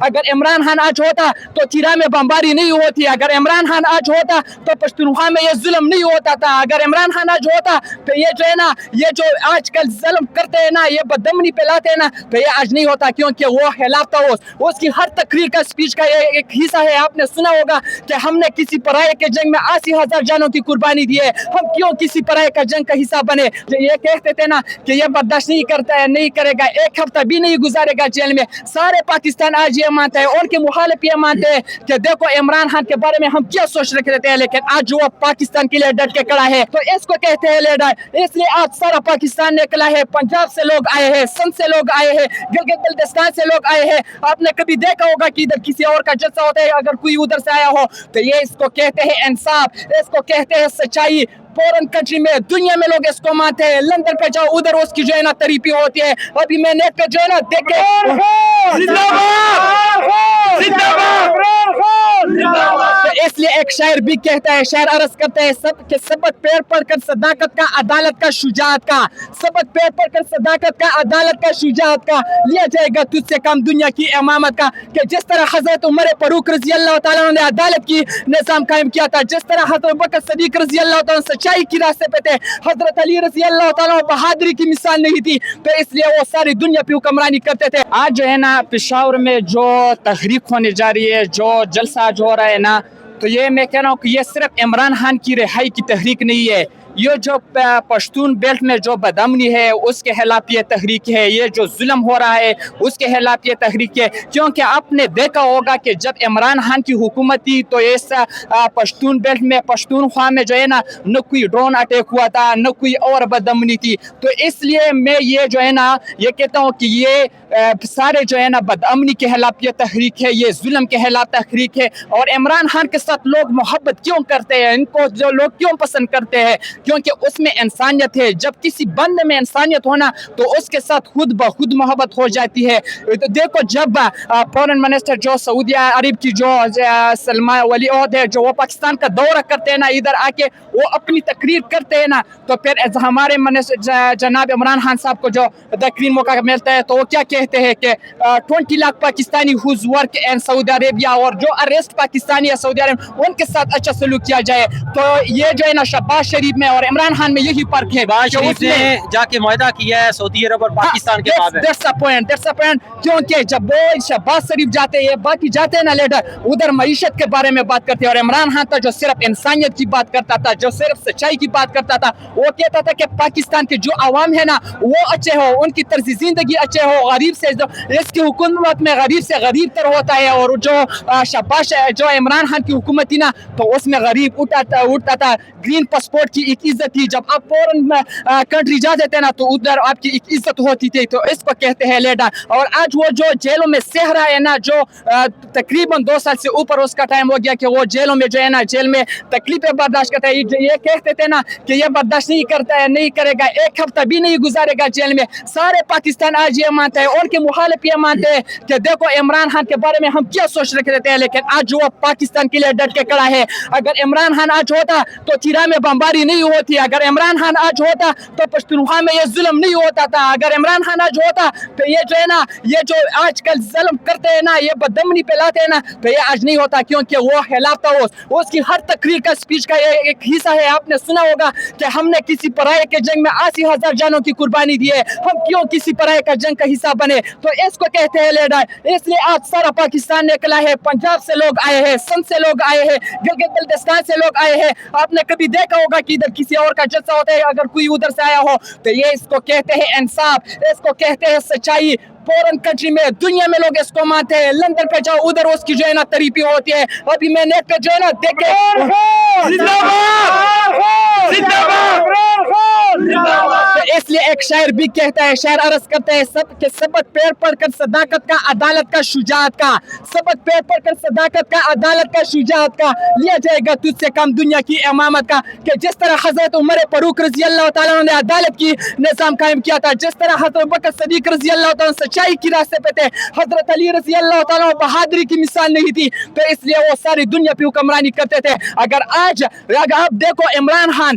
اگر عمران خان آج ہوتا تو چیرا میں بمباری نہیں ہوتی, اگر عمران خان آج ہوتا تو پشتونخوا میں یہ ظلم نہیں ہوتا تھا, اگر عمران خان آج ہوتا تو یہ جو ہے نا یہ جو آج کل ظلم کرتے ہیں نا, یہ بدمنی پھیلاتے ہیں نا, تو یہ آج نہیں ہوتا, کیونکہ وہ خلاف تھا. اس کی ہر تقریر کا اسپیچ کا ایک حصہ ہے. آپ نے سنا ہوگا کہ ہم نے کسی پرائے کے جنگ میں 80,000 جانوں کی قربانی دی ہے, ہم کیوں کسی پرائے کا جنگ کا حصہ بنے. یہ کہتے تھے نا کہ یہ برداشت نہیں کرتا ہے, نہیں کرے گا, ایک ہفتہ بھی نہیں گزارے گا جیل میں. سارے پاکستان آج یہ مانتا ہے, اور کے مخالف یہ مانتے ہیں کہ دیکھو عمران خان کے بارے میں ہم کیا سوچ رکھتے ہیں, لیکن آج وہ پاکستان کے لیے ڈٹ کے کھڑا ہے, تو اس کو کہتے ہیں لیڈر. اس لیے آج سارا پاکستان نکلا ہے, پنجاب سے لوگ آئے ہیں, سندھ سے لوگ آئے ہیں, گلگت بلتستان سے لوگ آئے ہیں. آپ نے کبھی دیکھا ہوگا کہ ادھر کسی اور کا جلسہ ہوتا ہے, اگر کوئی ادھر سے آیا ہو تو یہ اس کو کہتے ہیں انصاف, اس کو کہتے ہیں سچائی. فورن کنٹری میں دنیا میں لوگ اس کو مانتے ہیں. لندن پہ جاؤ, ادھر اس کی جو ہے نا تعریفی ہوتی ہے. ابھی میں نیٹ پہ جو ہے نا دیکھے اس لیے ایک شاعر بھی کہتا ہے, شاعر عرض کرتا ہے سب کہ سبق پیر پڑھ کر صداقت کا, عدالت کا, شجاعت کا, سبق پیر پڑھ کر صداقت کا, عدالت کا, شجاعت کا لیا جائے گا تجھ سے کم دنیا کی امامت کا. کہ جس طرح حضرت عمر فاروق رضی اللہ تعالیٰ عنہ نے عدالت کی نظام قائم کیا تھا, جس طرح حضرت بکر صدیق رضی اللہ تعالیٰ سچائی کی راستے پہ تھے, حضرت علی رضی اللہ تعالیٰ بہادری کی مثال نہیں تھی, تو اس لیے وہ ساری دنیا پہ حکمرانی کرتے تھے. آج جو ہے نا پشاور میں جو تحریک ہونے جا رہی ہے, جو جلسہ آج ہو رہا ہے نا, تو یہ میں کہہ رہا ہوں کہ یہ صرف عمران خان کی رہائی کی تحریک نہیں ہے, یہ جو پشتون بیلٹ میں جو بدامنی ہے اس کے خلاف یہ تحریک ہے, یہ جو ظلم ہو رہا ہے اس کے خلاف یہ تحریک ہے. کیونکہ آپ نے دیکھا ہوگا کہ جب عمران خان کی حکومت تھی تو اس پشتون بیلٹ میں, پشتونخوا میں جو ہے نا نہ کوئی ڈرون اٹیک ہوا تھا, نہ کوئی اور بدامنی تھی. تو اس لیے میں یہ جو ہے نا یہ کہتا ہوں کہ یہ سارے جو ہے نا بدامنی کے خلاف یہ تحریک ہے, یہ ظلم کے خلاف تحریک ہے. اور عمران خان کے ساتھ لوگ محبت کیوں کرتے ہیں, ان کو جو لوگ کیوں پسند کرتے ہیں, کیونکہ اس میں انسانیت ہے. جب کسی بندے میں انسانیت ہونا تو اس کے ساتھ خود بخود محبت ہو جاتی ہے. تو دیکھو جب فورن منسٹر جو سعودی عرب کی جو سلمان ولی عہد ہے, جو وہ پاکستان کا دورہ کرتے ہیں نا, ادھر آ کے وہ اپنی تقریر کرتے ہیں نا, تو پھر ہمارے جناب عمران خان صاحب کو جو بہترین موقع ملتا ہے تو وہ کیا کہتے ہیں کہ 20 lakh Pakistani whose work in سعودی عربیہ, اور جو اریسٹ پاکستانی ہے سعودی عرب ان کے ساتھ اچھا سلوک کیا جائے. تو یہ جو ہے نا شہباز شریف میں اور عمران خان میں یہی فرق ہے. شہباز شریف نے جا کے معاہدہ کیا ہے سعودی عرب اور پاکستان کے مابین. That's the point. کیونکہ جب وہ شہباز شریف جاتے ہیں, باقی جاتے ہیں نا لیڈر, ادھر معیشت کے بارے میں بات کرتے ہیں, اور عمران خان تھا جو صرف انسانیت کی بات کرتا تھا, جو صرف سچائی کی بات کرتا تھا. وہ کہتا تھا کہ پاکستان کے جو عوام ہے نا وہ اچھے ہو, ان کی طرز زندگی اچھے ہو, غریب سے اس کی حکومت میں غریب سے غریب تر ہوتا ہے. اور جو شہباز جو عمران خان کی حکومت تھی نا تو اس میں غریب اٹھتا تھا. گرین پاسپورٹ کی ایک عزت تھی, جب آپ فورن کنٹری جاتے تھے نا تو ادھر آپ کی ایک عزت ہوتی تھی. تو اس کو کہتے ہیں لیڈر. اور آج وہ جو جیلوں میں سہ رہا ہے نا, جو تقریباً 2 سال سے اوپر اس کا ٹائم ہو گیا کہ وہ جیلوں میں جو ہے نا جیل میں تکلیفیں برداشت کرتا ہے. یہ کہتے تھے نا کہ یہ برداشت نہیں کرتا ہے, نہیں کرے گا, ایک ہفتہ بھی نہیں گزارے گا جیل میں. سارے پاکستان آج یہ مانتا ہے, اور کے مخالف یہ مانتے ہیں کہ دیکھو عمران خان کے بارے میں ہم کیا سوچ رکھتے ہیں, لیکن آج وہ پاکستان کے لیے ڈٹ کے کھڑا ہے. اگر عمران خان آج ہوتا تو چیرا میں بمباری نہیں ہوتی, اگر عمران خان آج ہوتا تو پشتونخوا میں یہ ظلم نہیں ہوتا تھا, اگر عمران خان آج ہوتا تو یہ جو ہے نا یہ جو آج کل ظلم کرتے ہیں نا, یہ بدمنی پھیلاتے ہیں نا, تو یہ آج نہیں ہوتا, کیونکہ وہ خلاف تھا. اس کی ہر تقریر کا اسپیچ کا ایک حصہ ہے. آپ نے سنا ہوگا کہ ہم نے کسی پرائے کے جنگ میں 80,000 جانوں کی قربانی دی ہے, ہم کیوں کسی پرائے کا جنگ کا حصہ بنے. تو اس کو کہتے ہیں لیڈر. اس لیے آج سارا پاکستان نکلا ہے, پنجاب سے لوگ آئے ہیں, سندھ سے لوگ آئے ہیں, گلگت بلتستان سے لوگ آئے ہیں. آپ نے کبھی دیکھا ہوگا کہ ادھر کسی اور کا جلسہ ہوتا ہے, اگر کوئی ادھر سے آیا ہو تو یہ اس کو کہتے ہیں انصاف, اس کو کہتے ہیں سچائی. فورن کنٹری میں دنیا میں لوگ اس کو مانتے ہیں. لندن پہ جاؤ, ادھر اس کی جو ہے نا تعریفی ہوتی ہے. ابھی میں نیٹ پہ جو ہے نا دیکھے اس لیے ایک شاعر بھی کہتا ہے, شاعر عرض کرتا ہے سب کہ سبق پیر پڑھ کر صداقت کا, عدالت کا, شجاعت کا, سبق پیر پڑھ کر صداقت کا, عدالت کا, شجاعت کا لیا جائے گا تجھ سے کم دنیا کی امامت کا. کہ جس طرح حضرت عمر فاروق رضی اللہ تعالیٰ عنہ نے عدالت کی نظام قائم کیا تھا, جس طرح حضرت بکر صدیق رضی اللہ تعالیٰ سچائی کی راستے پہ تھے, حضرت علی رضی اللہ تعالیٰ بہادری کی مثال نہیں تھی, تو اس لیے وہ ساری دنیا پہ حکمرانی کرتے تھے. اگر آپ دیکھو عمران خان